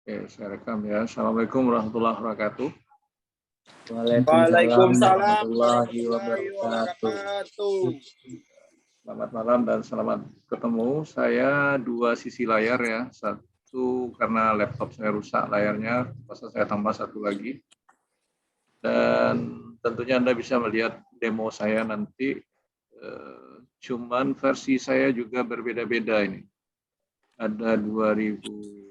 Oke, saya rekam ya. Assalamualaikum warahmatullahi wabarakatuh. Waalaikumsalam Waalaikumsalam warahmatullahi warahmatullahi wabarakatuh. wabarakatuh. Selamat malam dan selamat ketemu. Saya dua sisi layar ya. Satu karena laptop saya rusak layarnya, masa saya tambah satu lagi. Dan tentunya Anda bisa melihat demo saya nanti. Cuman versi saya juga berbeda-beda ini. Ada 2007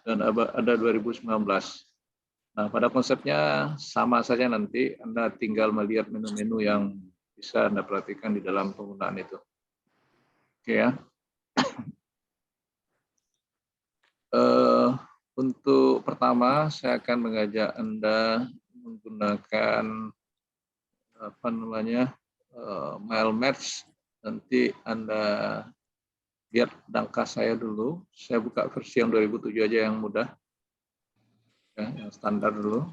dan ada 2019. Nah, pada konsepnya sama saja nanti, Anda tinggal melihat menu-menu yang bisa Anda perhatikan di dalam penggunaan itu. Oke ya. Untuk pertama, saya akan mengajak Anda menggunakan mail match. Nanti Anda lihat angka saya dulu. Saya buka versi yang 2007 aja yang mudah. Ya, yang standar dulu.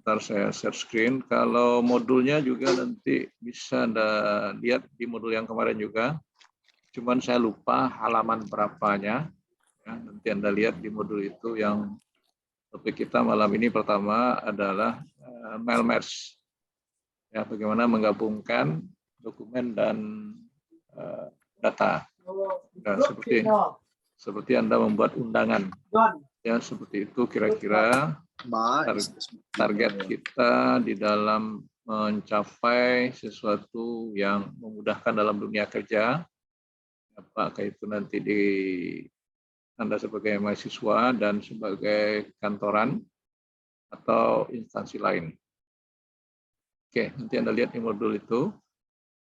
Ntar saya share screen. Kalau modulnya juga nanti bisa Anda lihat di modul yang kemarin juga. Cuman saya lupa halaman berapanya. Ya, nanti Anda lihat di modul itu yang topik kita malam ini pertama adalah mail match. Ya, bagaimana menggabungkan dokumen dan data. Dan seperti Anda membuat undangan. Ya, seperti itu kira-kira target kita di dalam mencapai sesuatu yang memudahkan dalam dunia kerja. Apakah itu nanti di Anda sebagai mahasiswa dan sebagai kantoran atau instansi lain. Oke, nanti Anda lihat di modul itu.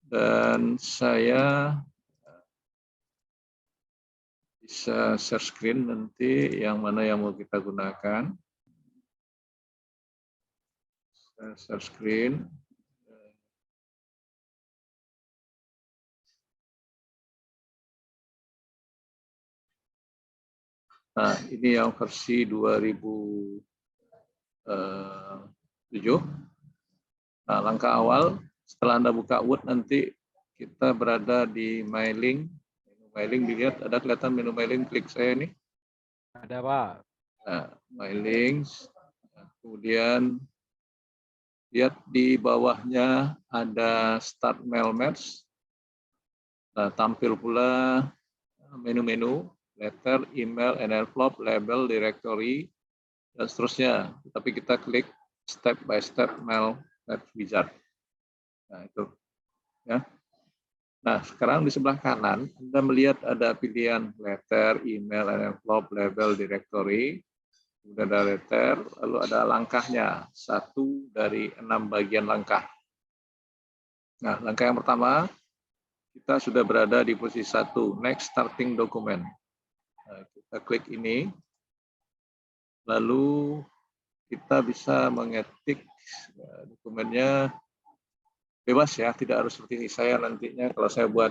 Dan saya bisa share screen nanti yang mana yang mau kita gunakan. Share screen. Nah, ini yang versi 2007. Nah, langkah awal setelah Anda buka Word nanti kita berada di mailing. Mailing dilihat ada kelihatan menu mailing, klik saya ini. Ada, Pak. Nah, mailing. Kemudian lihat di bawahnya ada start mail match. Nah, tampil pula menu-menu, letter, email, envelope, label, directory, dan seterusnya. Tapi kita klik step by step mail match wizard. Nah, itu. Ya. Nah, sekarang di sebelah kanan, Anda melihat ada pilihan letter, email, envelope, label, directory. Kemudian ada letter, lalu ada langkahnya. 1 dari 6 bagian langkah. Nah, langkah yang pertama, kita sudah berada di posisi 1, next starting document. Nah, kita klik ini, lalu kita bisa mengetik dokumennya bebas ya, tidak harus seperti saya nantinya. Kalau saya buat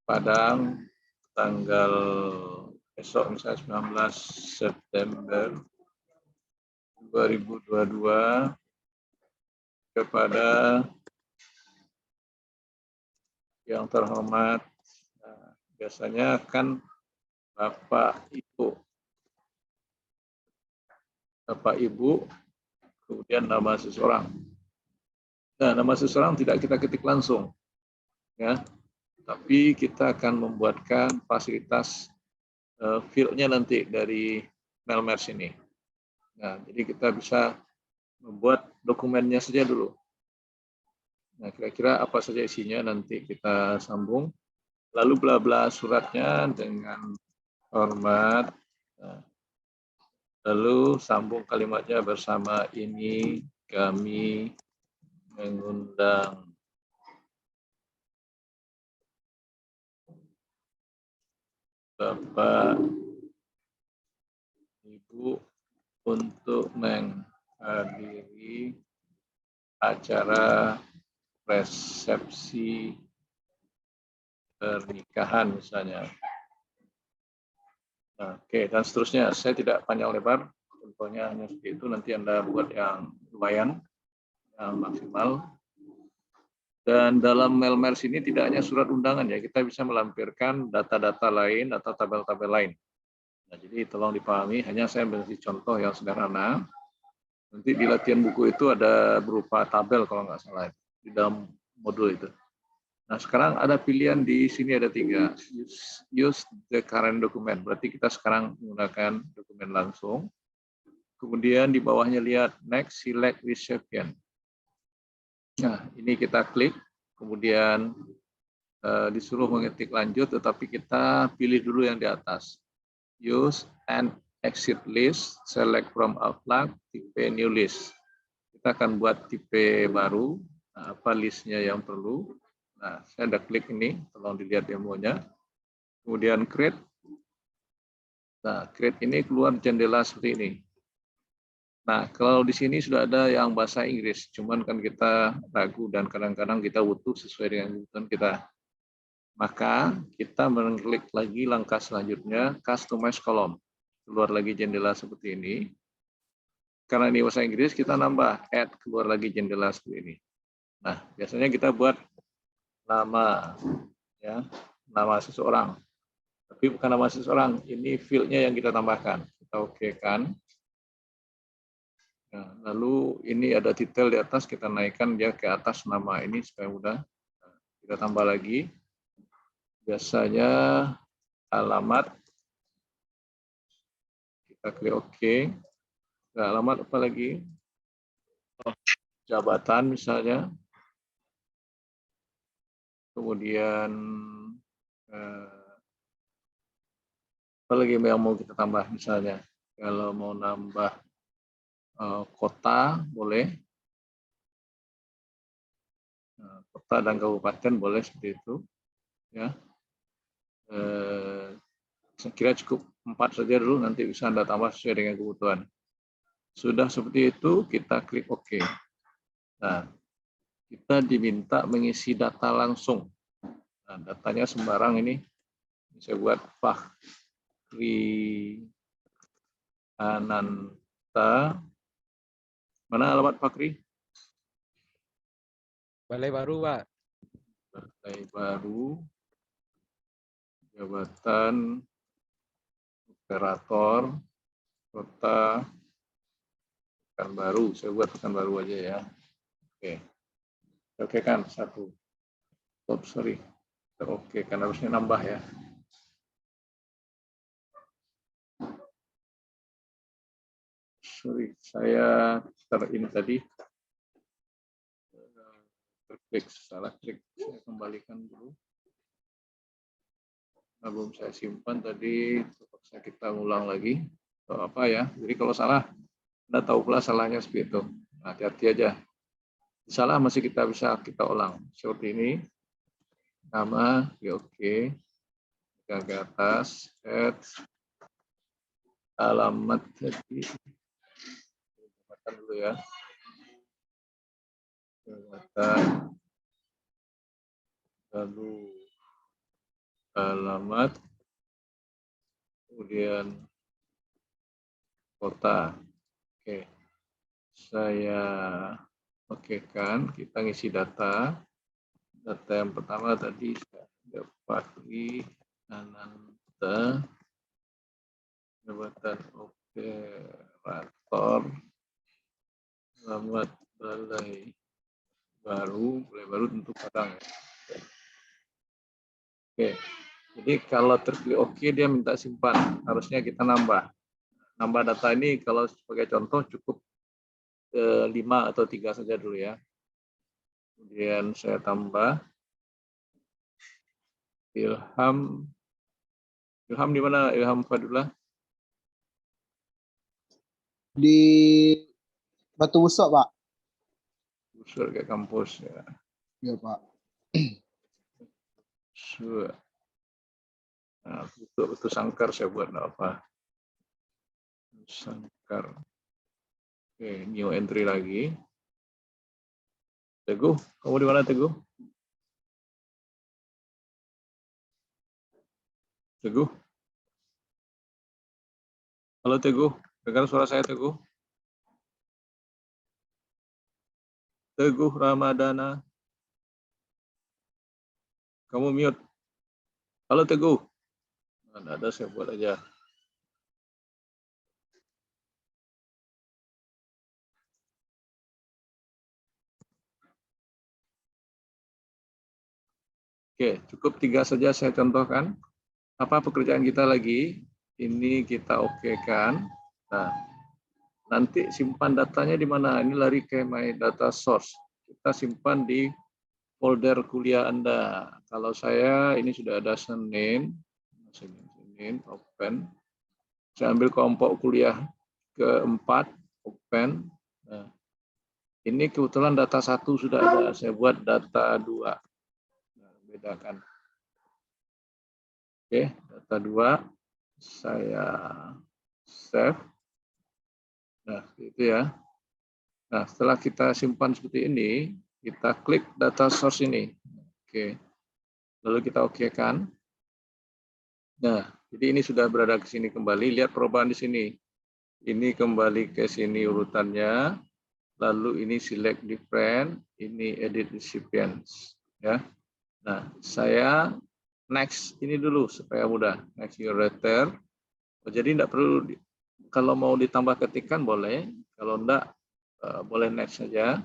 Padang tanggal besok misalnya 19 September 2022 kepada yang terhormat, nah, biasanya kan Bapak Ibu, kemudian nama seseorang. Nah, nama seseorang tidak kita ketik langsung, ya, tapi kita akan membuatkan fasilitas fieldnya nanti dari mail match ini. Nah, jadi kita bisa membuat dokumennya saja dulu. Nah, kira-kira apa saja isinya nanti kita sambung. Lalu bla-bla suratnya dengan hormat. Nah, lalu sambung kalimatnya bersama ini kami mengundang Bapak Ibu untuk menghadiri acara resepsi pernikahan misalnya. Nah, oke, dan seterusnya. Saya tidak panjang lebar, contohnya hanya seperti itu. Nanti Anda buat yang lumayan, yang maksimal. Dan dalam Mailmerge ini tidak hanya surat undangan ya, kita bisa melampirkan data-data lain atau tabel-tabel lain. Nah, jadi tolong dipahami, hanya saya beri contoh yang sederhana. Nanti di latihan buku itu ada berupa tabel kalau nggak salah di dalam modul itu. Nah, sekarang ada pilihan di sini ada 3. Use the current document, berarti kita sekarang menggunakan dokumen langsung. Kemudian di bawahnya lihat next, select recipient. Nah, ini kita klik, kemudian disuruh mengetik lanjut, tetapi kita pilih dulu yang di atas. Use and exit list, select from outline, tipe new list. Kita akan buat tipe baru, nah, apa listnya yang perlu. Nah, saya ada klik ini, tolong dilihat demonya. Kemudian create. Nah, create ini keluar jendela seperti ini. Nah, kalau di sini sudah ada yang bahasa Inggris, cuman kan kita ragu dan kadang-kadang kita butuh sesuai dengan kebutuhan kita. Maka kita mengklik lagi langkah selanjutnya, customize column. Keluar lagi jendela seperti ini. Karena ini bahasa Inggris, kita nambah add, keluar lagi jendela seperti ini. Nah, biasanya kita buat nama, ya, nama seseorang. Tapi bukan nama seseorang, ini field-nya yang kita tambahkan. Kita oke-kan. Nah, lalu ini ada detail di atas, kita naikkan dia ke atas nama ini supaya mudah. Nah, kita tambah lagi. Biasanya alamat. Kita klik OK. Nah, alamat apa lagi? Jabatan misalnya. Kemudian apa lagi yang mau kita tambah misalnya? Kalau mau nambah kota boleh. Kota dan kabupaten boleh seperti itu. Ya. Saya kira cukup 4 saja dulu, nanti bisa Anda tambah sesuai dengan kebutuhan. Sudah seperti itu, kita klik OK. Nah, kita diminta mengisi data langsung. Nah, datanya sembarang ini. Saya buat Fakhri Ananta. Mana alamat Fakhri? Balai Baru, Pak. Balai Baru. Jabatan operator kota Pekanbaru. Saya buat Pekanbaru aja ya. Oke. Oke kan satu. Oh, sorry. Oke kan harusnya nambah ya. Sorry, saya ini tadi terklik, salah klik. Saya kembalikan dulu. Belum saya simpan tadi, terpaksa kita ulang lagi. Atau apa ya? Jadi kalau salah, Anda tahu pula salahnya seperti itu. Nah, hati-hati aja. Salah masih kita bisa kita ulang. Seperti ini. Nama, ya oke. Ke atas, add, alamat tadi. Jabatan dulu ya. Jabatan. Lalu alamat, kemudian kota. Oke, saya okekan, kita ngisi data. Data yang pertama tadi Fakhri Ananta, jabatan operator, alamat Balai Baru tentu Padang ya. Oke. Jadi kalau terklik OK dia minta simpan, harusnya kita nambah. Nambah data ini kalau sebagai contoh cukup 5 atau 3 saja dulu ya. Kemudian saya tambah Ilham. Ilham di mana? Ilham Fadullah? Di Batu Busuk, Pak. Busur ke kampus ya. Iya, Pak. Nah, betul sangkar saya buat apa? Sangkar. Oke, new entry lagi. Teguh, kamu di mana Teguh? Teguh. Halo Teguh, dengar suara saya Teguh? Teguh Ramadana. kamu mute. Halo Teguh. Nggak ada, saya buat aja. Oke, cukup 3 saja saya contohkan. Apa pekerjaan kita lagi? Ini kita okekan. Nah, nanti simpan datanya di mana? Ini lari ke My Data Source. Kita simpan di folder kuliah Anda. Kalau saya ini sudah ada Senin, open. Saya ambil kelompok kuliah keempat, open. Nah, ini kebetulan data 1 sudah ada. Saya buat data 2. Bedakan. Oke, data 2 saya save. Nah, gitu ya. Nah, setelah kita simpan seperti ini, kita klik data source ini. Oke. Lalu kita okekan. Nah, jadi ini sudah berada ke sini kembali. Lihat perubahan di sini. Ini kembali ke sini urutannya. Lalu ini select different, ini edit recipients, ya. Nah, saya next ini dulu supaya mudah. Next your letter. Jadi tidak perlu, kalau mau ditambah ketikan boleh, kalau enggak boleh next saja.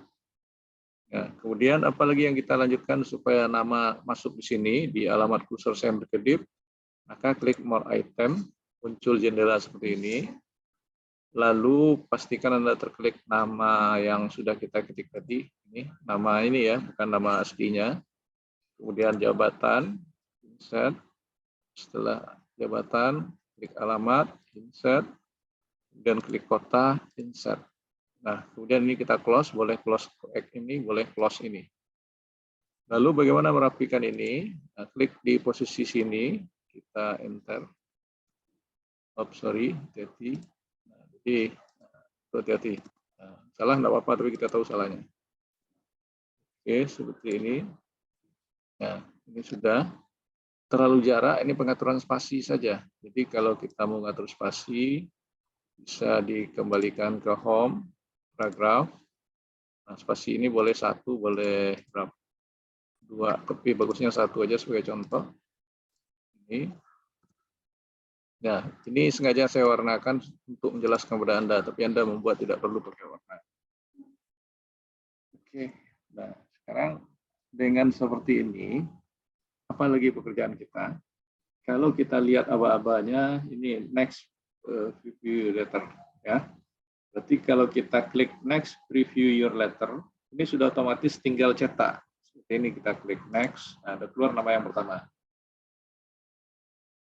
Nah, kemudian apalagi yang kita lanjutkan supaya nama masuk di sini di alamat kursor saya berkedip, maka klik more item, muncul jendela seperti ini. Lalu pastikan Anda terklik nama yang sudah kita ketik tadi, ini nama ini ya, bukan nama aslinya. Kemudian jabatan, insert. Setelah jabatan, klik alamat, insert. Kemudian klik kota, insert. Nah, kemudian ini kita close, boleh close ini, boleh close ini. Lalu bagaimana merapikan ini? Nah, klik di posisi sini, kita enter. Oh, sorry, hati-hati. Nah, jadi hati-hati. Nah, salah enggak apa-apa, tapi kita tahu salahnya. Oke, seperti ini. Nah, ini sudah. Terlalu jarak, ini pengaturan spasi saja. Jadi kalau kita mau mengatur spasi, bisa dikembalikan ke home, paragraf. Nah, spasi ini boleh 1, boleh berapa? 2, tapi bagusnya 1 aja sebagai contoh. Ini. Nah, ini sengaja saya warnakan untuk menjelaskan kepada Anda, tapi Anda membuat tidak perlu pakai warna. Oke, nah sekarang dengan seperti ini, apa lagi pekerjaan kita? Kalau kita lihat aba-abanya, ini next preview letter, ya. Berarti kalau kita klik next preview your letter, ini sudah otomatis tinggal cetak. Seperti ini kita klik next, nah, ada keluar nama yang pertama.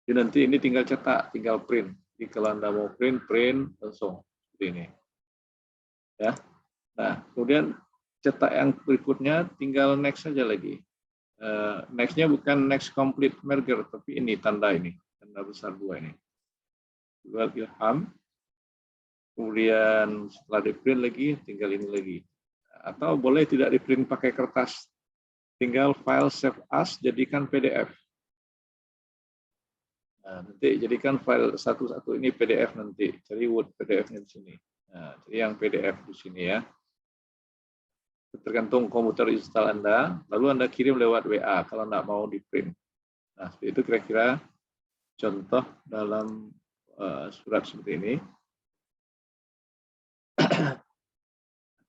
Jadi nanti ini tinggal cetak, tinggal print. Jadi kalau Anda mau print langsung seperti ini. Ya. Nah, kemudian cetak yang berikutnya tinggal next saja lagi. Next-nya bukan next complete merger, tapi ini tanda besar 2 ini. Dua Ilham. Kemudian setelah di print lagi, tinggal ini lagi. Atau boleh tidak di print pakai kertas, tinggal file save as, jadikan PDF. Nah, nanti jadikan file satu-satu ini PDF nanti, cari Word PDF-nya di sini. Nah, jadi yang PDF di sini ya. Tergantung komputer install Anda, lalu Anda kirim lewat WA kalau nggak mau di print. Nah, seperti itu kira-kira contoh dalam surat seperti ini.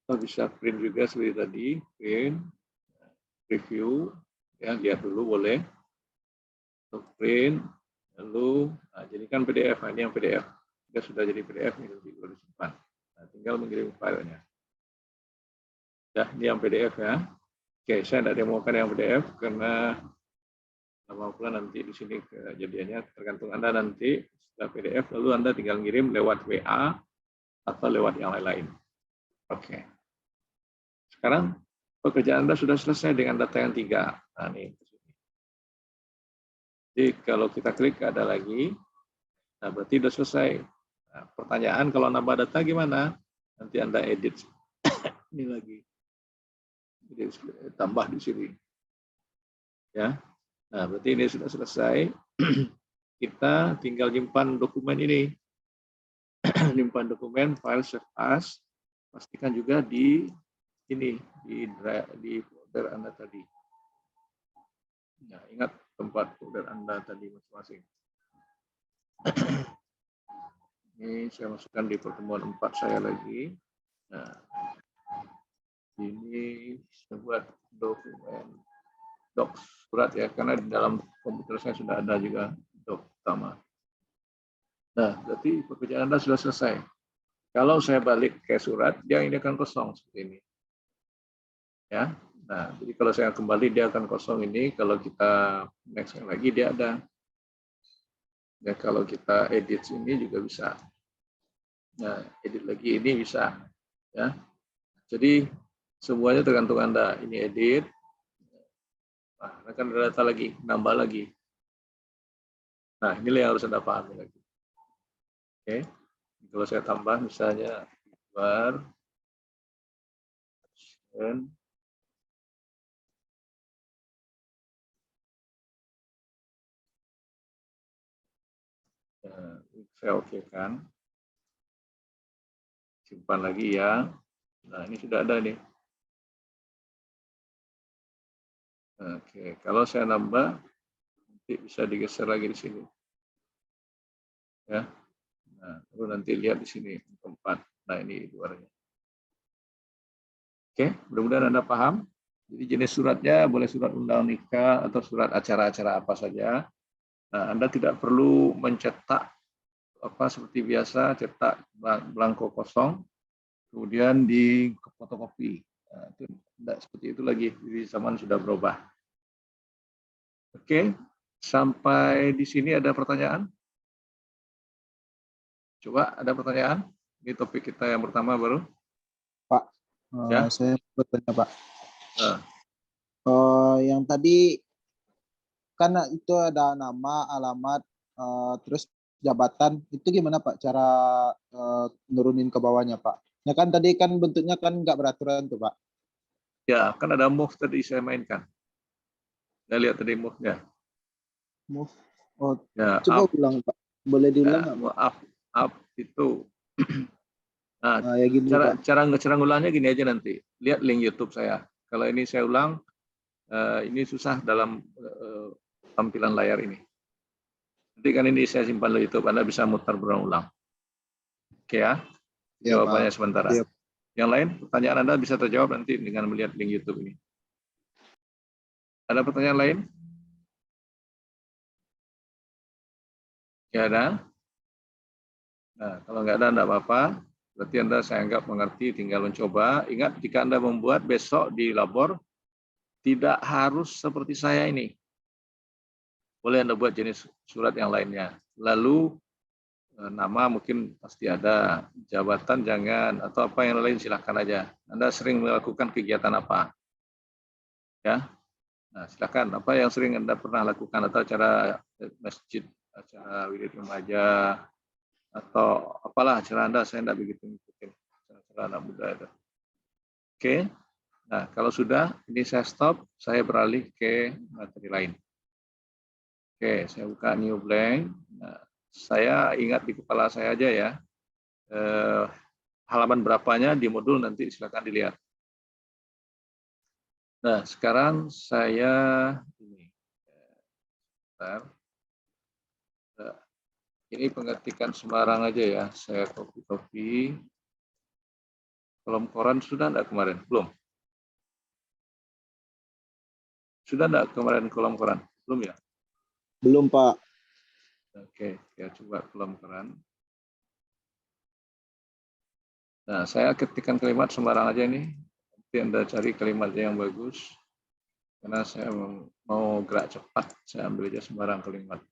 Atau bisa print juga seperti tadi, print, review, ya lihat dulu boleh. Untuk print, lalu jadikan PDF. Nah, ini yang PDF. Jika sudah jadi PDF, ini boleh disimpan. Nah, tinggal mengirim filenya. Ya, ini yang PDF ya. Oke, saya tidak demokan yang PDF karena lama pula nanti di sini kejadiannya tergantung Anda nanti setelah PDF, lalu Anda tinggal ngirim lewat WA atau lewat yang lain-lain. Oke. Sekarang pekerjaan Anda sudah selesai dengan data yang 3. Nah, ini. Jadi kalau kita klik ada lagi, nah berarti sudah selesai. Nah, pertanyaan kalau nambah data gimana? Nanti Anda edit ini lagi. Jadi tambah di sini. Ya. Nah, berarti ini sudah selesai. Kita tinggal nyimpan dokumen ini. Nyimpan dokumen file save as. Pastikan juga di ini di folder Anda tadi. Nah, ingat tempat folder Anda tadi masing-masing. Ini saya masukkan di pertemuan 4 saya lagi. Nah, ini saya buat dokumen docs surat ya, karena di dalam komputer saya sudah ada juga doc utama. Nah, berarti pekerjaan Anda sudah selesai. Kalau saya balik ke surat, dia ini akan kosong seperti ini. Ya. Nah, jadi kalau saya kembali dia akan kosong ini. Kalau kita next lagi dia ada. Ya, kalau kita edit sini juga bisa. Nah, edit lagi ini bisa. Ya. Jadi semuanya tergantung Anda. Ini edit. Nah, akan ada data lagi, nambah lagi. Nah, inilah yang harus Anda pahami lagi. Oke. Kalau saya tambah misalnya bar dan saya oke kan. Simpan lagi ya. Nah, ini sudah ada nih. Oke, kalau saya nambah, nanti bisa digeser lagi di sini. Ya. Nah, lalu nanti lihat di sini tempat. Nah, ini luarnya. Oke, mudah-mudahan Anda paham. Jadi jenis suratnya boleh surat undangan nikah atau surat acara-acara apa saja. Nah, Anda tidak perlu mencetak apa seperti biasa, cetak belangko kosong, kemudian di fotokopi. Nah, itu tidak seperti itu lagi. Jadi zaman sudah berubah. Oke, sampai di sini ada pertanyaan? Coba ada pertanyaan? Ini topik kita yang pertama baru. Pak, Ya. saya bertanya Pak. Nah. Yang tadi kan itu ada nama, alamat, terus jabatan. Itu gimana Pak cara nurunin ke bawahnya Pak? Ya kan tadi kan bentuknya kan nggak beraturan tuh Pak. Ya, kan ada move tadi saya mainkan. Saya lihat tadi move-nya. Move. Oh, Ya, coba up. ulang Pak. Boleh diulang Ya, nggak Pak? up itu. Nah, Ya gini Pak. cara ngulangnya gini aja nanti. Lihat link YouTube saya. Kalau ini saya ulang, ini susah dalam tampilan layar ini. Nanti kan ini saya simpan di YouTube, Anda bisa mutar berulang-ulang. Oke ya, Ya jawabannya Pak. sementara. Ya. Yang lain, pertanyaan Anda bisa terjawab nanti dengan melihat link YouTube ini. Ada pertanyaan lain? Ya ada. Nah, kalau nggak ada, enggak apa-apa. Berarti Anda saya anggap mengerti, tinggal mencoba. Ingat, jika Anda membuat besok di labor, tidak harus seperti saya ini. Boleh Anda buat jenis surat yang lainnya. Lalu, nama mungkin pasti ada, jabatan jangan, atau apa yang lain silahkan aja. Anda sering melakukan kegiatan apa? Ya, nah silakan. Apa yang sering Anda pernah lakukan, atau acara masjid, acara wirid remaja, atau apalah acara Anda, saya tidak begitu ngikutin acara anak muda itu. Oke, nah kalau sudah, ini saya stop, saya beralih ke materi lain. Oke, saya buka new blank. Nah, saya ingat di kepala saya aja ya, halaman berapanya di modul nanti silakan dilihat. Nah, sekarang saya ini, ini pengetikan sembarang aja ya, saya copy. Kolom koran sudah enggak kemarin? Belum? Sudah enggak kemarin kolom koran? Belum ya? Belum Pak. Oke, ya coba kolom koran. Nah, saya ketikkan kalimat sembarang aja nih. Nanti Anda cari kalimatnya yang bagus. Karena saya mau gerak cepat, saya ambil aja sembarang kalimat.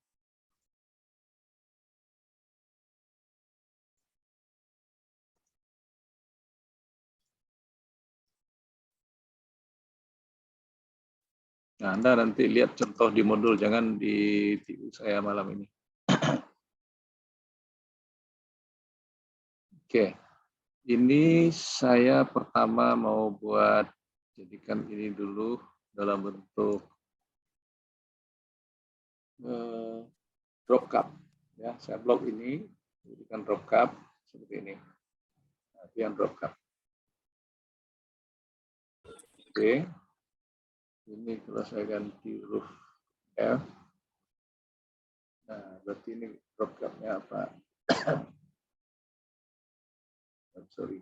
Nah, Anda nanti lihat contoh di modul, jangan ditipu saya malam ini. Oke, ini saya pertama mau buat, jadikan ini dulu dalam bentuk drop cup. Ya, saya blok ini, jadikan drop cup seperti ini. Nah, itu yang drop cup. Oke, ini kalau saya ganti huruf F. Nah, berarti ini drop gapnya apa? Sorry.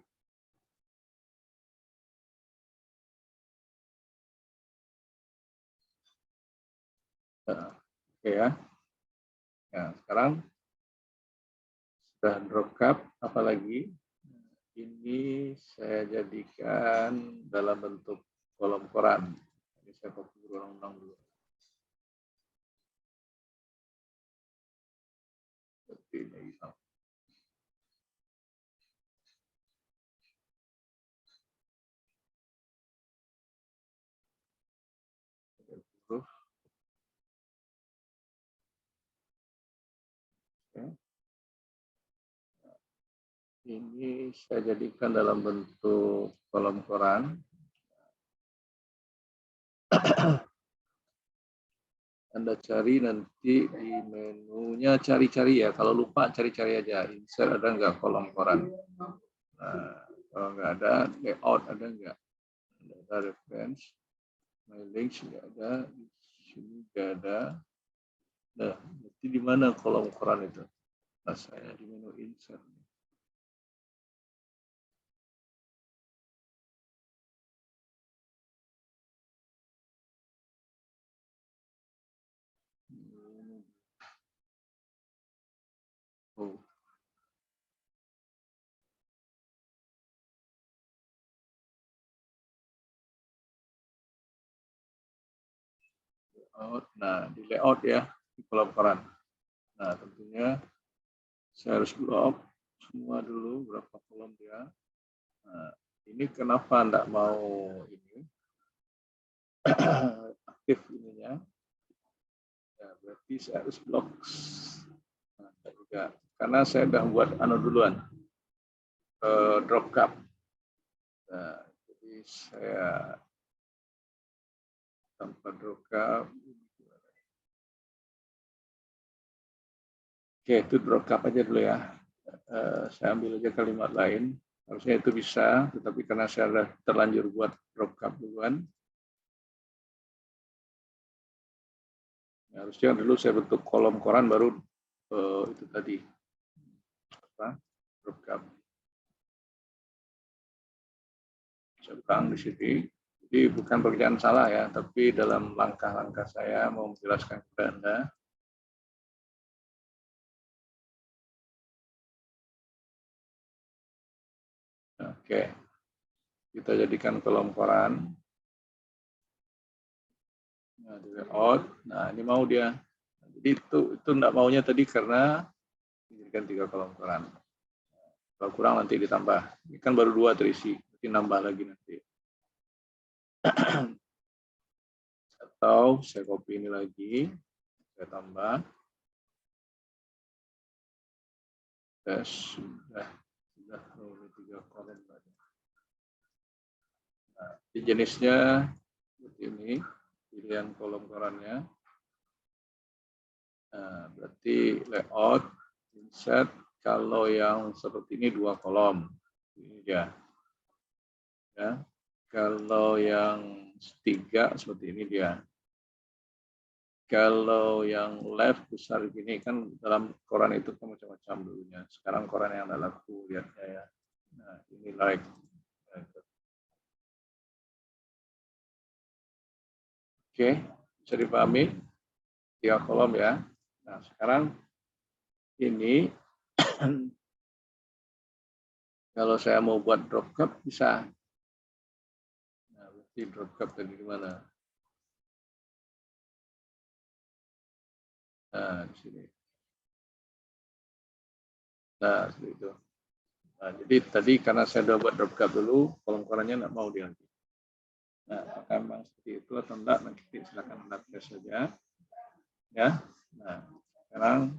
Nah, oke ya. Nah, sekarang sudah drop gap, apalagi ini saya jadikan dalam bentuk kolom koran. Ini saya copy ulang-ulang dulu. Seperti ini. Ini saya jadikan dalam bentuk kolom koran. Anda cari nanti di menunya, cari-cari ya. Kalau lupa cari-cari aja. Insert ada nggak kolom koran? Nah, kalau nggak ada, layout ada nggak? Ada reference, my links nggak ada, di sini nggak ada. Nah, nanti di mana kolom koran itu? Nah, saya di menu insert. Oh. Nah, di layout ya, di kolom koran. Nah, tentunya saya harus blok semua dulu berapa kolom dia. Nah, ini kenapa enggak mau ini aktif ininya? Ya, berarti saya harus blok. Nah, juga karena saya sudah buat anu duluan, drop gap. Nah, jadi saya tanpa drop gap. Oke, itu drop gap aja dulu ya. Saya ambil aja kalimat lain. Harusnya itu bisa, tetapi karena saya sudah terlanjur buat drop gap duluan, harusnya dulu saya bentuk kolom koran baru itu tadi apa, drop gap. Saya ulang di sini. Jadi bukan pekerjaan salah ya, tapi dalam langkah-langkah saya mau menjelaskan kepada Anda. Oke, kita jadikan kolom koran. Nah, di layout. Nah, ini mau dia. Jadi itu enggak maunya tadi karena dijadikan 3 kolom koran. Kalau kurang nanti ditambah. Ini kan baru 2 terisi, nanti nambah lagi nanti. Atau saya copy ini lagi, saya tambah. Sudah 3 kolom tadi. Nah, jenisnya seperti ini, pilihan kolom korannya. Nah, berarti layout, insert, kalau yang seperti ini 2 kolom. Ini dia. Ya. Kalau yang 3 seperti ini dia. Kalau yang left besar gini kan dalam koran itu kan macam-macam dulunya. Sekarang koran yang ada laku lihatnya ya. Nah, ini like. Oke, bisa dipahami? 3 kolom ya. Nah, sekarang ini kalau saya mau buat drop gap bisa. Nah, berarti drop gap tadi di mana? Nah, di sini. Nah, seperti itu. Nah, jadi tadi karena saya sudah buat drop gap dulu, kolom korannya nggak mau diganti. Nah, apakah memang seperti itu atau enggak? Nanti silakan Anda tes saja. Ya. Nah, sekarang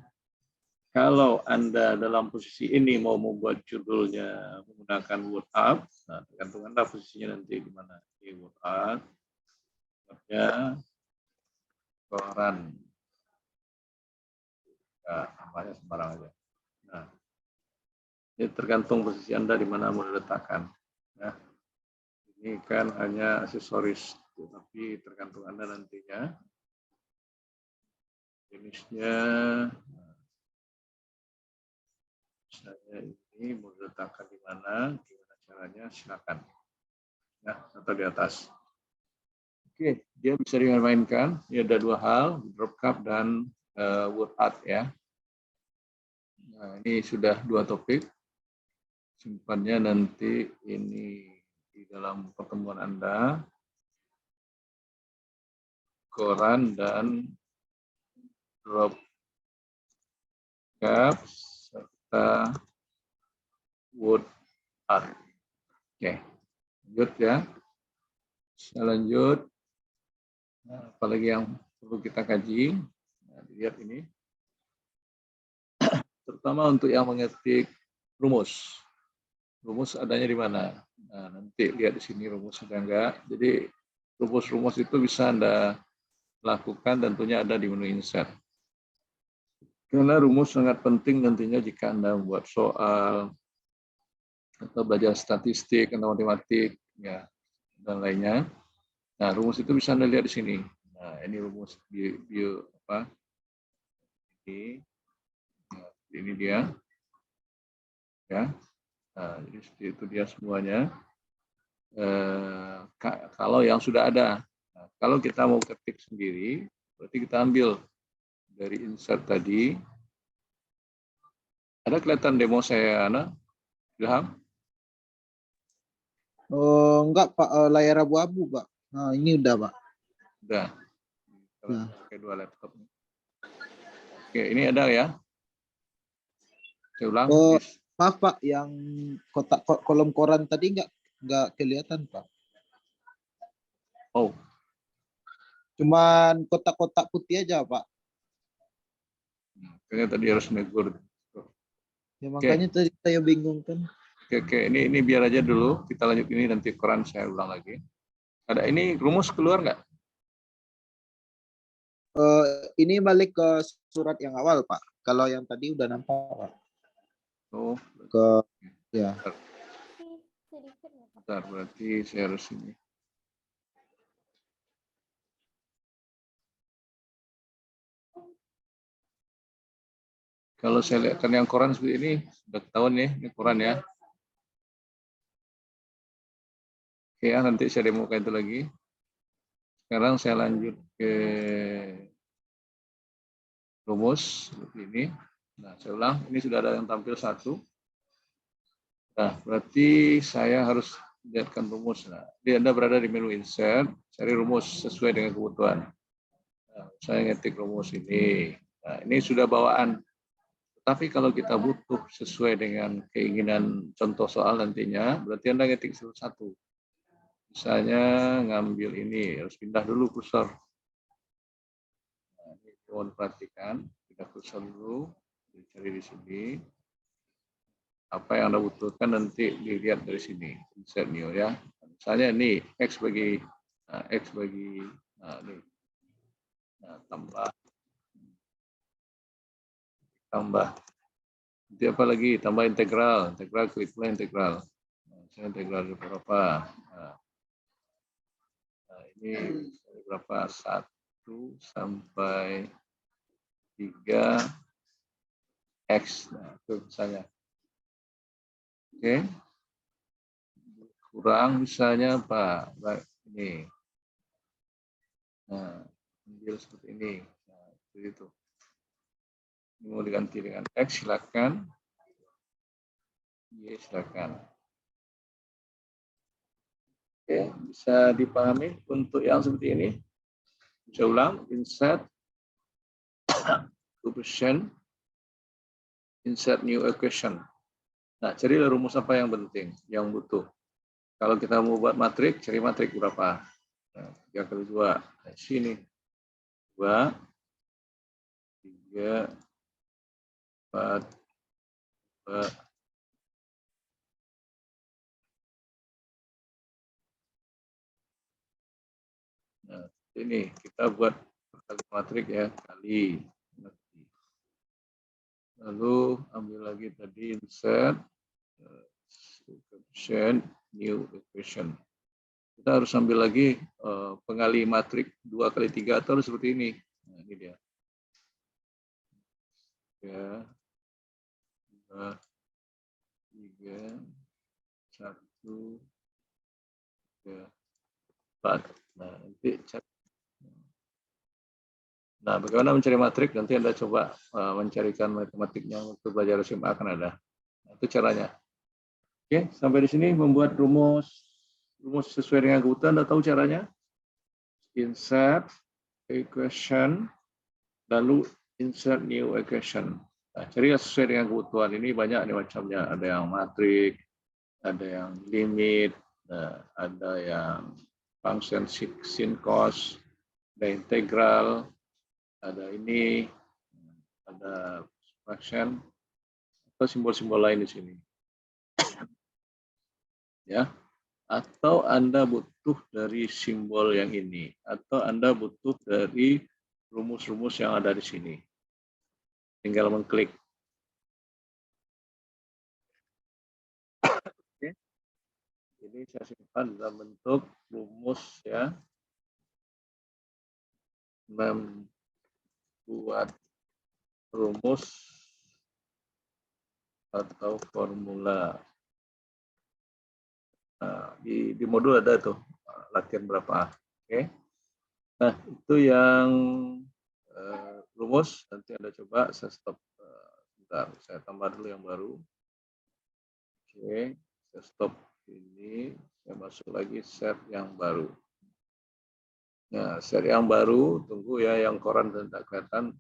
kalau Anda dalam posisi ini mau membuat judulnya menggunakan word art, nah, tergantung Anda posisinya nanti di mana. Di word art, ya, koran. Nah, namanya sembarang aja. Nah, ini tergantung posisi Anda di mana mau diletakkan. Ya. Ini kan hanya aksesoris, tapi tergantung Anda nantinya. jenisnya saya ini mau letakkan di mana, gimana caranya, silakan. Ya, atau di atas. Oke, dia bisa dimainkan. Ini ada dua hal, drop cup dan word art ya. Nah, ini sudah dua topik. Simpannya nanti ini di dalam pertemuan Anda. Koran dan drop cup serta word art. Oke, lanjut ya. Saya lanjut. Nah, apalagi yang perlu kita kaji. Nah, lihat ini. Terutama untuk yang mengetik rumus. Rumus adanya di mana? Nah, nanti lihat di sini rumus ada enggak. Jadi rumus-rumus itu bisa Anda lakukan, tentunya ada di menu insert. Karena rumus sangat penting nantinya jika Anda membuat soal atau belajar statistik atau matematik ya dan lainnya. Nah, rumus itu bisa Anda lihat di sini. Nah, ini rumus bio apa? Ini dia. Ya. Nah, jadi seperti itu dia semuanya. Kalau yang sudah ada. Nah, kalau kita mau ketik sendiri, berarti kita ambil dari insert tadi. Ada kelihatan demo saya, Ana? Ilham? Oh, enggak Pak, layar abu-abu Pak. Nah, ini udah Pak. Udah. Nah. Pakai dua laptop. Oke, ini ada ya. Saya ulang. Oh, maaf Pak, yang kotak kolom koran tadi enggak kelihatan Pak. Oh. Cuman kotak-kotak putih aja Pak. Kayaknya tadi harus negur. Ya makanya tadi saya bingung kan. Oke, ini biar aja dulu. Kita lanjut ini nanti koran saya ulang lagi. Ada ini rumus keluar nggak? Ini balik ke surat yang awal Pak. Kalau yang tadi udah nampak Pak. Oh. Ke ya. Bentar, berarti saya harus ini. Kalau saya lihatkan yang koran seperti ini, sudah ketahuan nih, ini koran ya. Oke ya, nanti saya demokan itu lagi. Sekarang saya lanjut ke rumus seperti ini. Nah, saya ulang, ini sudah ada yang tampil satu. Nah, berarti saya harus lihatkan rumus. Nah, jadi Anda berada di menu insert, cari rumus sesuai dengan kebutuhan. Nah, saya ngetik rumus ini. Nah, ini sudah bawaan. Tapi kalau kita butuh sesuai dengan keinginan contoh soal nantinya, berarti Anda ngetik satu-satu. Misalnya ngambil ini, harus pindah dulu kursor. Nah, ini mohon perhatikan, pindah kursor dulu, dicari di sini. Apa yang Anda butuhkan nanti dilihat dari sini, insert new ya. Misalnya ini X bagi ini. Nah, tambah. Nanti apa lagi? Tambah integral klik integral. Nah, misalnya integral berapa? Nah, ini berapa? 1 sampai 3 X. Nah, itu misalnya. Oke. Kurang misalnya apa? Ini. Nah, ambil seperti ini. Nah, seperti itu. Ini mau diganti dengan X, silakan. Y, silakan. Oke, bisa dipahami untuk yang seperti ini. Bisa ulang, insert, equation, insert new equation. Nah, carilah rumus apa yang penting, yang butuh. Kalau kita mau buat matrik, cari matrik berapa? Nah, 3 kali 2. Nah, sini. 2, 3, 4, 2. Nah, ini kita buat kali matrik ya, kali. Lalu ambil lagi tadi insert, equation, new equation. Kita harus ambil lagi pengali matrik 2 kali 3 atau seperti ini. Nah, ini dia. 3, 2, 3, 1, 3, 4. Nah, nanti cek. Nah, bagaimana mencari matrik? Nanti Anda coba mencarikan matematiknya untuk belajar SMA akan ada. Nah, itu caranya. Oke, sampai di sini membuat rumus sesuai dengan kebutuhan. Anda tahu caranya? Insert equation, lalu insert new equation. Nah, cari sesuai dengan kebutuhan. Ini banyak nih macamnya. Ada yang matrik, ada yang limit, ada yang function sin cos, ada integral, ada ini, ada fraction, atau simbol-simbol lain di sini. Ya, atau Anda butuh dari simbol yang ini, atau Anda butuh dari rumus-rumus yang ada di sini. Tinggal mengklik. Oke. Ini saya simpan dalam bentuk rumus ya. Membuat rumus atau formula. Nah, di modul ada tuh latihan berapa. Oke. Nah, itu yang rumus. Nanti Anda coba, saya stop. Bentar, saya tambah dulu yang baru. Oke, saya stop ini. Saya masuk lagi set yang baru. Nah, set yang baru, tunggu ya, yang koran dan tak kelihatan.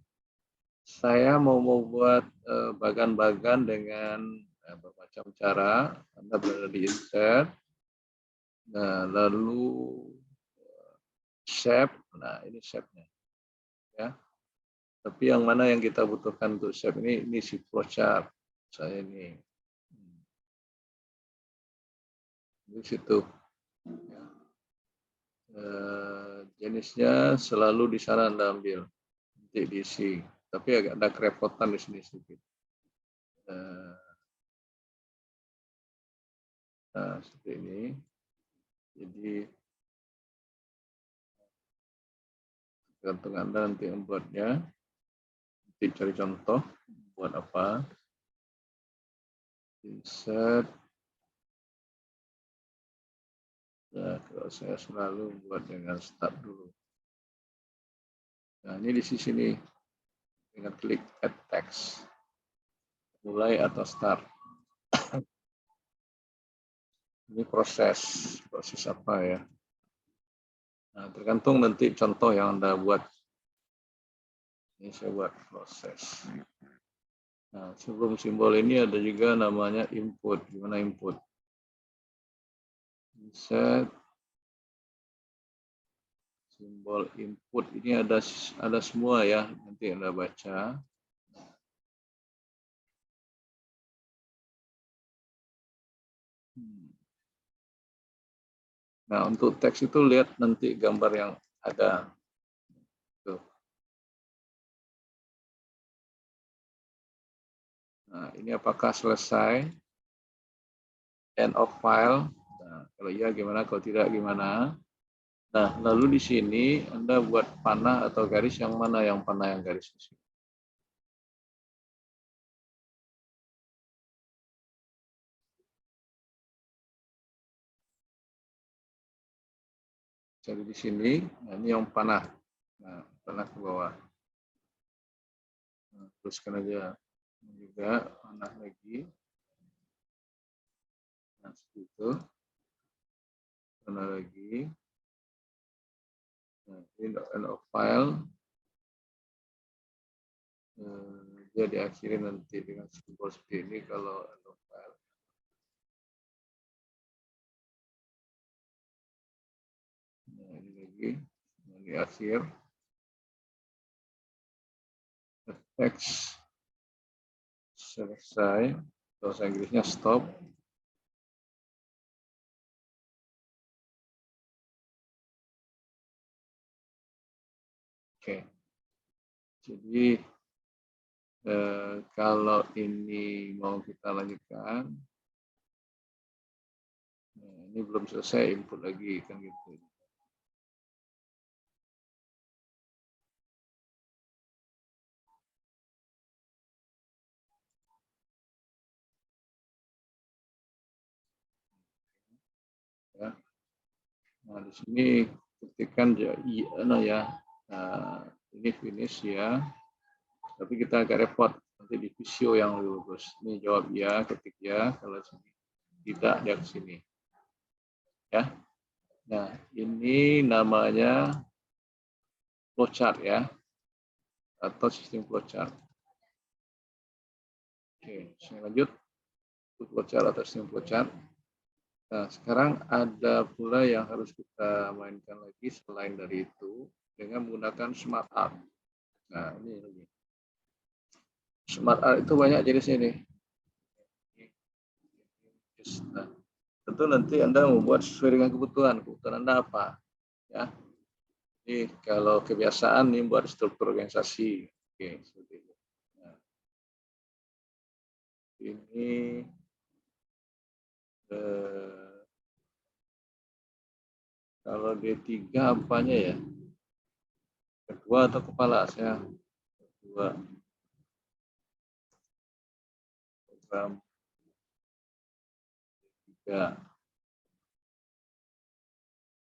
Saya mau buat bagan-bagan dengan bermacam cara. Anda berada di insert. Nah, lalu shape. Nah, ini shape-nya. Ya. Tapi yang mana yang kita butuhkan untuk shape ini si flowchart. Saya ini. Di situ. Ya. Jenisnya selalu di sana Anda ambil. Nanti diisi. Tapi agak ada kerepotan di sini sedikit. Nah, seperti ini. Jadi tergantung Anda nanti membuatnya. Nanti cari contoh buat apa. Insert. Nah, kalau saya selalu buat dengan start dulu. Nah, ini di sini dengan klik add text. Mulai atau start. Ini proses apa ya? Nah, tergantung nanti contoh yang Anda buat. Ini saya buat proses. Nah, sebelum simbol ini ada juga namanya input. Gimana input? Insert simbol input ini ada semua ya. Nanti Anda baca. Nah, untuk teks itu lihat nanti gambar yang ada. Tuh. Nah, ini apakah selesai? End of file. Nah, kalau iya gimana, kalau tidak gimana? Nah, lalu di sini Anda buat panah atau garis yang mana yang panah yang garis di sini? Jadi di sini, nah ini yang panah. Nah, panah ke bawah. Nah, teruskan aja. Ini juga panah lagi. Nah, seperti itu. Panah lagi. Nah, ini end of file. Dia diakhiri nanti dengan simbol seperti ini kalau end of file. Nah, ini lagi. Nah, di akhir. Teks selesai. Bahasa Inggrisnya stop. Oke. Jadi kalau ini mau kita lanjutkan, nah, ini belum selesai input lagi kan gitu. Nah, di sini ketikkan ya, ini finish ya. Tapi kita agak repot nanti di visio yang lurus. Ini jawab ya, ketik ya. Kalau sini tidak, dia ke sini. Ya. Nah, ini namanya flowchart ya, atau sistem flowchart. Oke, saya lanjut. Flowchart atau sistem flowchart. Nah, sekarang ada pula yang harus kita mainkan lagi selain dari itu dengan menggunakan smart art. Nah, ini lagi. Smart art itu banyak jenisnya nih. Nah, tentu nanti Anda membuat sesuai dengan kebutuhan. Kebutuhan Anda apa? Ya. Ini kalau kebiasaan nih buat struktur organisasi. Oke, seperti itu. Nah, ini kalau D3 apanya ya? Kedua atau kepala? Saya kedua. Program 3.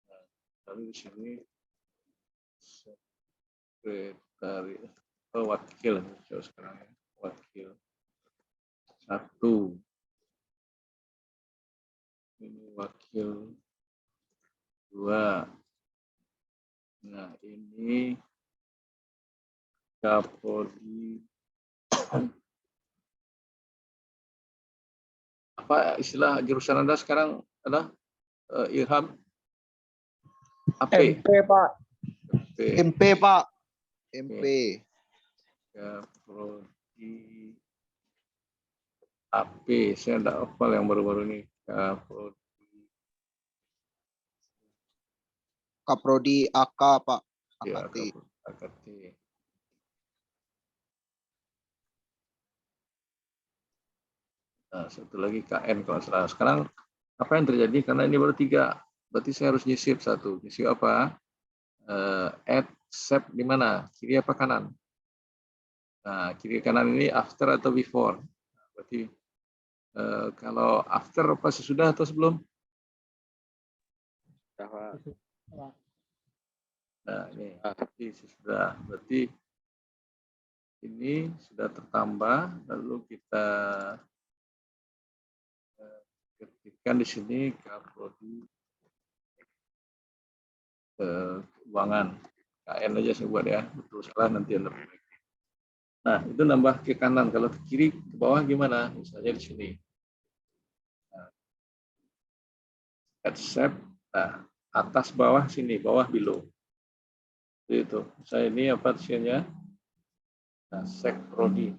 Nah, lalu di sini sekretari wakil sekarang ya. Wakil 1. Ini wakil 2. Nah, ini Kapolri. Apa istilah jurusan Anda sekarang adalah Ilham? AP. MP, Pak. MP, Pak. MP. Kapolri AP. Saya tidak hafal yang baru-baru ini. Kaprodi AK, Pak. Ya, AKT. AKT. Nah, satu lagi KN kalau salah. Sekarang apa yang terjadi? Karena ini baru 3, berarti saya harus nyisip 1. Nyisip apa? Add sep di mana? Kiri apa kanan? Nah, kiri kanan ini after atau before? Berarti kalau after apa sesudah atau sebelum? Nah, ini sudah. Berarti ini sudah tertambah. Lalu kita ketikkan di sini Kaprodi keuangan. KN aja saya buat ya. Betul salah nanti Anda perbaiki. Nah, itu nambah ke kanan. Kalau ke kiri, ke bawah gimana? Misalnya di sini. Nah, accept. Nah, atas bawah sini, bawah below. Itu. Saya ini apa hasilnya? Nah, sek prodi.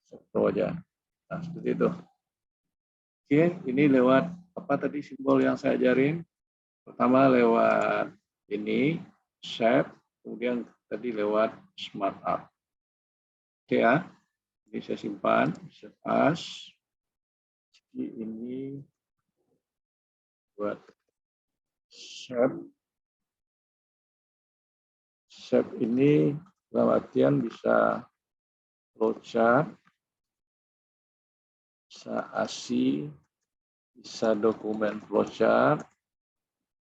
Sek pro aja. Nah, seperti itu. Oke, ini lewat apa tadi simbol yang saya ajarin? Pertama lewat ini, shape, kemudian tadi lewat smart art. Oke ya, ini saya simpan, save as. Ini buat shape. Shape ini dalam artian bisa flowchart, bisa ASI, bisa dokumen flowchart.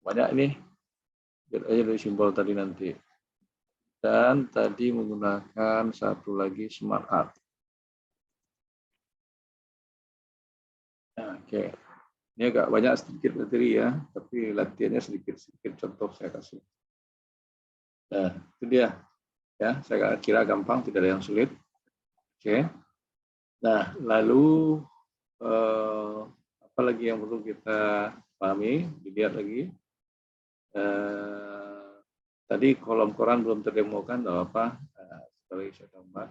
Banyak nih, lihat aja dari simbol tadi nanti. Dan tadi menggunakan satu lagi smart art. Nah, oke. Ini agak banyak sedikit materi ya, tapi latihannya sedikit-sedikit contoh saya kasih. Nah, itu dia. Ya, saya kira gampang, tidak ada yang sulit. Oke. Nah, lalu apa lagi yang perlu kita pahami? Dilihat lagi. Tadi kolom koran belum terdemokan, tidak apa-apa. Sekali saya tambah.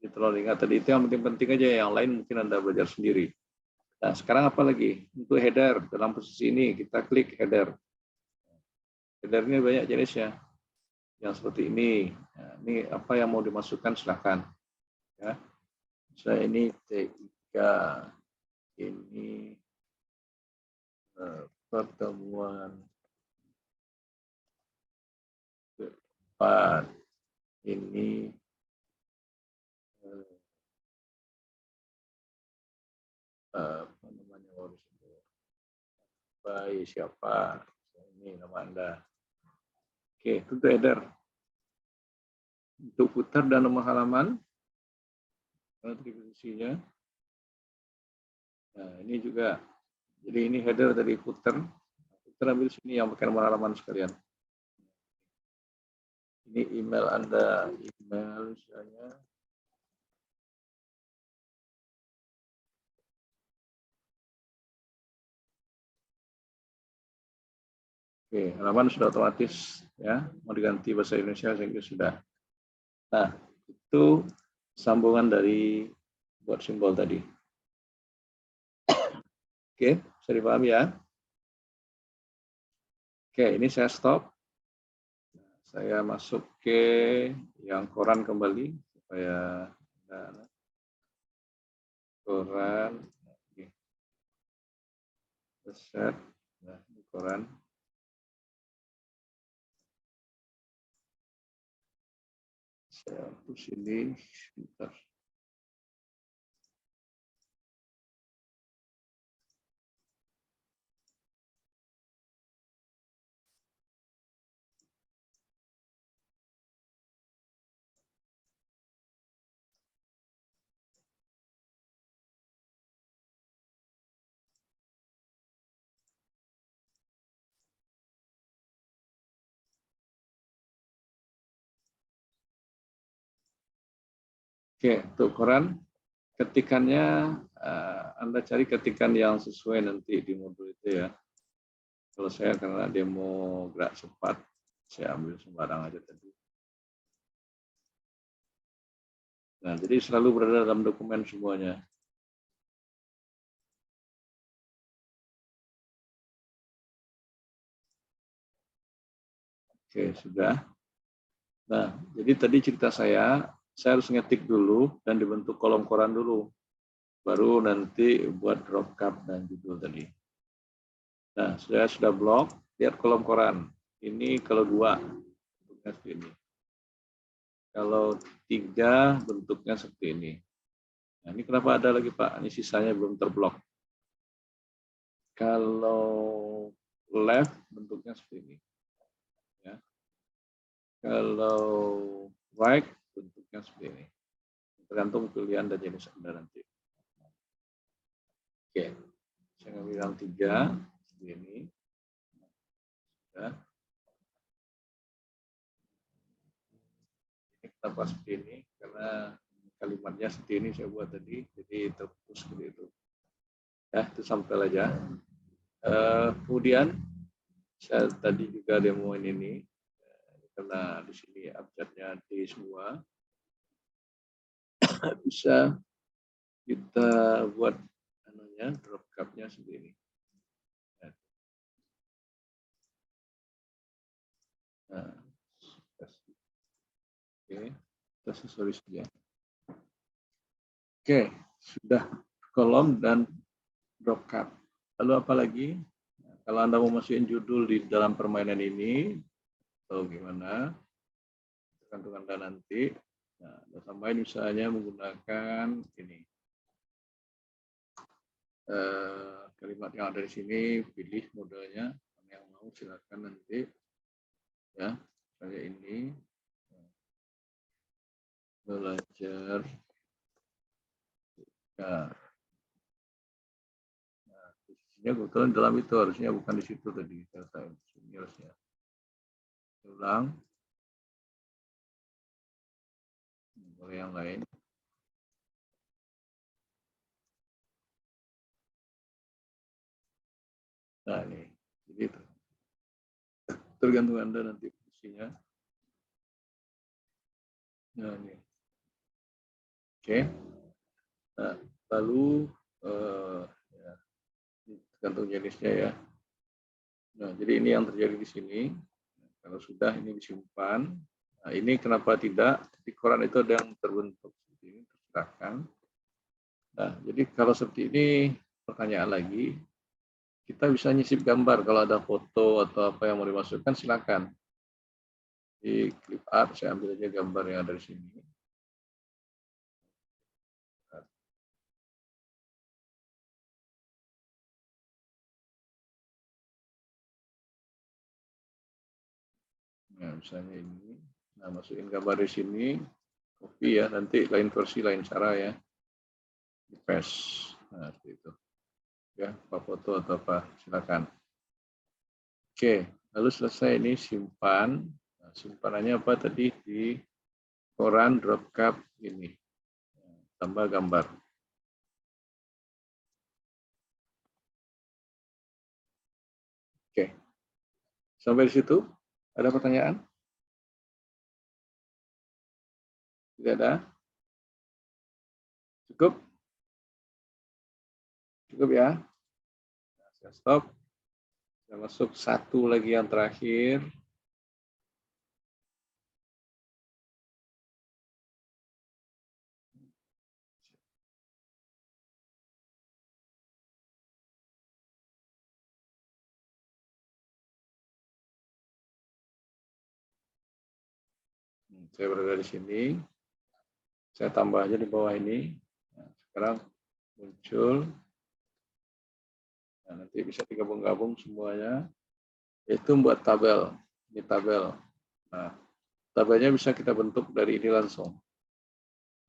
Jadi terlalu ingat tadi itu yang penting-penting aja, yang lain mungkin Anda belajar sendiri. Nah, sekarang apa lagi? Untuk header, dalam posisi ini kita klik header. Header ini banyak jenisnya. Yang seperti ini. Nah, ini apa yang mau dimasukkan silahkan. Ya. Saya ini T3, ini pertemuan keempat, ini apa namanya by siapa. Ini nama Anda. Oke, itu header. Untuk footer dan nomor halaman, atribusinya. Nah, ini juga. Jadi ini header dari footer. Footer ambil sini yang pakai nomor halaman sekalian. Ini email Anda, email misalnya. Oke, halaman sudah otomatis ya, mau diganti bahasa Indonesia sehingga sudah. Nah, itu sambungan dari buat simbol tadi. Oke, bisa dipahami ya? Oke, ini saya stop. Saya masuk ke yang koran kembali supaya koran. Set. Nah, ini koran. Saya hapus ini sebentar. Oke, untuk koran ketikannya Anda cari ketikan yang sesuai nanti di modul itu ya. Kalau saya karena demo gerak cepat, saya ambil sembarang aja tadi. Nah, jadi selalu berada dalam dokumen semuanya. Oke, sudah. Nah, jadi tadi cerita saya harus ngetik dulu dan dibentuk kolom koran dulu. Baru nanti buat drop cap dan judul tadi. Nah, saya sudah blok, lihat kolom koran. Ini kalau 2, bentuknya seperti ini. Kalau 3, bentuknya seperti ini. Nah, ini kenapa ada lagi Pak? Ini sisanya belum terblok. Kalau left, bentuknya seperti ini. Ya. Kalau right, bentuknya seperti ini. Tergantung pilihan dan jenis Anda nanti. Oke, saya ngambil yang 3, seperti ini. Ya. Ini kenapa seperti ini? Karena kalimatnya seperti ini saya buat tadi, jadi terputus seperti itu. Ya, itu sampel aja. Kemudian saya tadi juga demoin ini karena di sini abjadnya D semua. Bisa kita buat drop cap-nya seperti ini. Nah, oke, kita sesuai saja. Oke, sudah kolom dan drop cap. Lalu apa lagi? Nah, kalau Anda mau masukin judul di dalam permainan ini, atau gimana? Tergantung Anda nanti. Nah, Anda tambahin misalnya menggunakan ini. Kalimat yang ada di sini, pilih modelnya, yang mau silakan nanti. Ya, saya ini belajar. Ya. Nah, posisinya kebetulan dalam itu harusnya bukan di situ tadi. Ini harusnya. Ulang. Boleh yang lain. Nah, ini. Jadi tergantung Anda nanti posisinya. Nah, ini. Oke. Nah, lalu ya, tergantung jenisnya ya. Nah, jadi ini yang terjadi di sini. Kalau sudah ini disimpan. Nah, ini kenapa tidak? Di koran itu ada yang terbentuk seperti ini, terserahkan. Nah, jadi kalau seperti ini, pertanyaan lagi, kita bisa nyisip gambar. Kalau ada foto atau apa yang mau dimasukkan, silakan. Di clip art, saya ambil aja gambar yang ada di sini. Nah, misalnya ini. Nah, masukin gambar di sini, copy ya, nanti lain versi, lain cara ya. Di paste. Nah, seperti itu. Ya, apa foto atau apa, silakan. Oke, lalu selesai ini simpan. Nah, simpanannya apa tadi di koran dropcap ini. Tambah gambar. Oke. Sampai di situ, ada pertanyaan? Tidak ada? Cukup? Cukup ya? Nah, saya stop. Saya masuk satu lagi yang terakhir. Saya berada di sini. Saya tambah aja di bawah ini. Nah, sekarang muncul. Nah, nanti bisa digabung-gabung semuanya. Itu buat tabel. Ini tabel. Nah, tabelnya bisa kita bentuk dari ini langsung.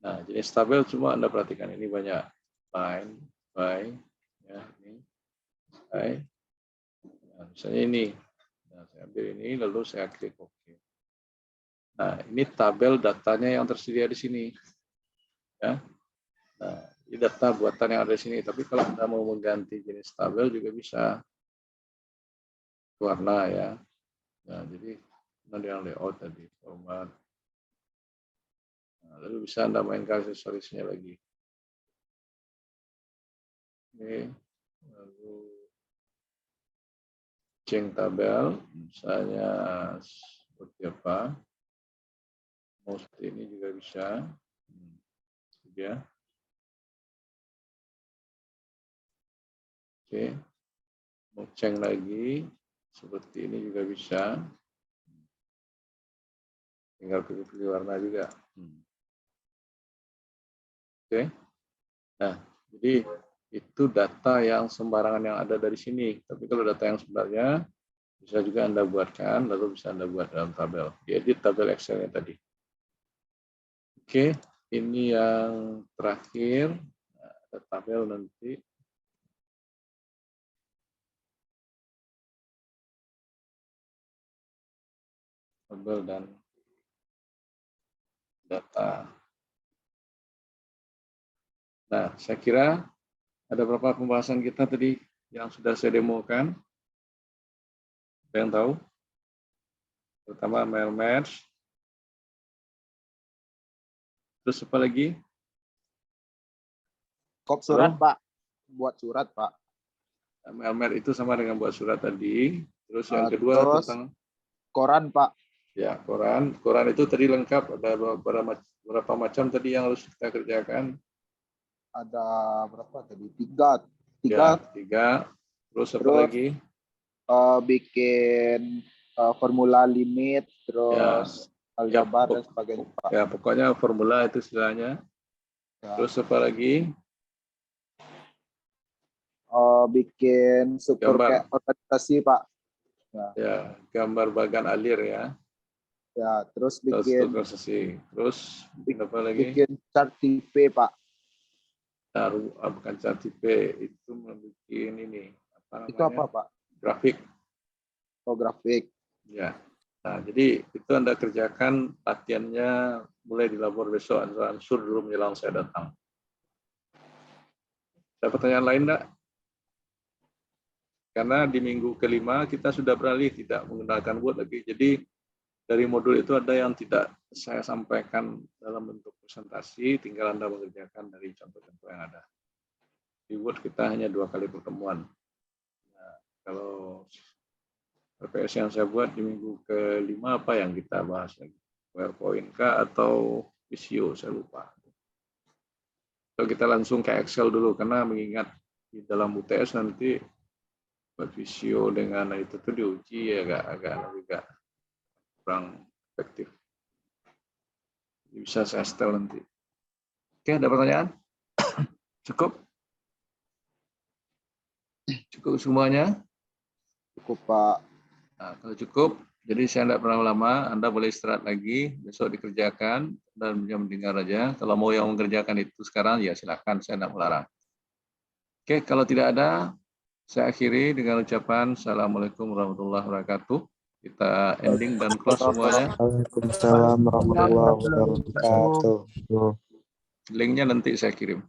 Nah, jenis tabel cuma Anda perhatikan ini banyak. Line, by, ya, ini, by. Nah, misalnya ini. Nah, saya ambil ini, lalu saya klik OK. Nah, ini tabel datanya yang tersedia di sini. Ya. Nah, ini data buatan yang ada di sini. Tapi kalau Anda mau mengganti jenis tabel juga bisa. Warna ya. Nah, jadi nanti yang layout tadi, format. Nah, lalu bisa Anda mainkan aksesorisnya lagi. Oke. Lalu change tabel, misalnya seperti apa. Mau seperti ini juga bisa. Ya. Oke. Mau change lagi, seperti ini juga bisa. Tinggal pilih-pilih warna juga. Oke. Nah, jadi itu data yang sembarangan yang ada dari sini. Tapi kalau data yang sebenarnya bisa juga Anda buatkan, lalu bisa Anda buat dalam tabel. Diedit tabel Excel-nya tadi. Oke, ini yang terakhir. Nah, ada tabel nanti. Tabel dan data. Nah, saya kira ada beberapa pembahasan kita tadi yang sudah saya demokan. Ada yang tahu? Terutama mail match. Terus apa lagi? Kop surat, Pak. Buat surat, Pak. Mail match itu sama dengan buat surat tadi. Terus yang kedua terus tentang koran, Pak. ya, koran. Koran itu tadi lengkap, ada beberapa macam tadi yang harus kita kerjakan. Ada berapa tadi? Tiga. Ya, tiga. Terus apa lagi? Bikin formula limit, terus aljabar dan sebagainya, Pak. Ya, pokoknya formula itu istilahnya. Ya. Terus apa lagi? Bikin struktur kayak organisasi, Pak. Ya, gambar bagan alir ya. Ya, terus bikin Terus apa lagi? Bikin chart tipe, Pak. Nah, bukan chart tipe, itu membuat ini apa namanya? Itu apa, Pak? Grafik. Oh, grafik. Ya. Nah, jadi itu Anda kerjakan latihannya mulai di labor besok, ansur dulu menjelang saya datang. Ada pertanyaan lain enggak? Karena di minggu kelima kita sudah beralih tidak menggunakan Word lagi. Jadi dari modul itu ada yang tidak saya sampaikan dalam bentuk presentasi, tinggal Anda mengerjakan dari contoh-contoh yang ada. Di Word kita hanya 2 kali pertemuan. Nah, kalau RPS yang saya buat di minggu kelima apa yang kita bahas lagi? PowerPoint kah atau Visio, saya lupa. So, kita langsung ke Excel dulu, karena mengingat di dalam UTS nanti buat Visio dengan itu tuh diuji ya agak kurang efektif. Bisa saya setel nanti. Oke, ada pertanyaan? Cukup? Cukup semuanya? Cukup, Pak. Nah, kalau cukup, Jadi saya tidak pernah lama, Anda boleh istirahat lagi, besok dikerjakan, dan jam dengar aja. Kalau mau yang mengerjakan itu sekarang, ya silakan, saya tidak melarang. Oke, kalau tidak ada, saya akhiri dengan ucapan Assalamualaikum warahmatullahi wabarakatuh. Kita ending dan close semuanya. Waalaikumsalam warahmatullahi wabarakatuh. Linknya nanti saya kirim.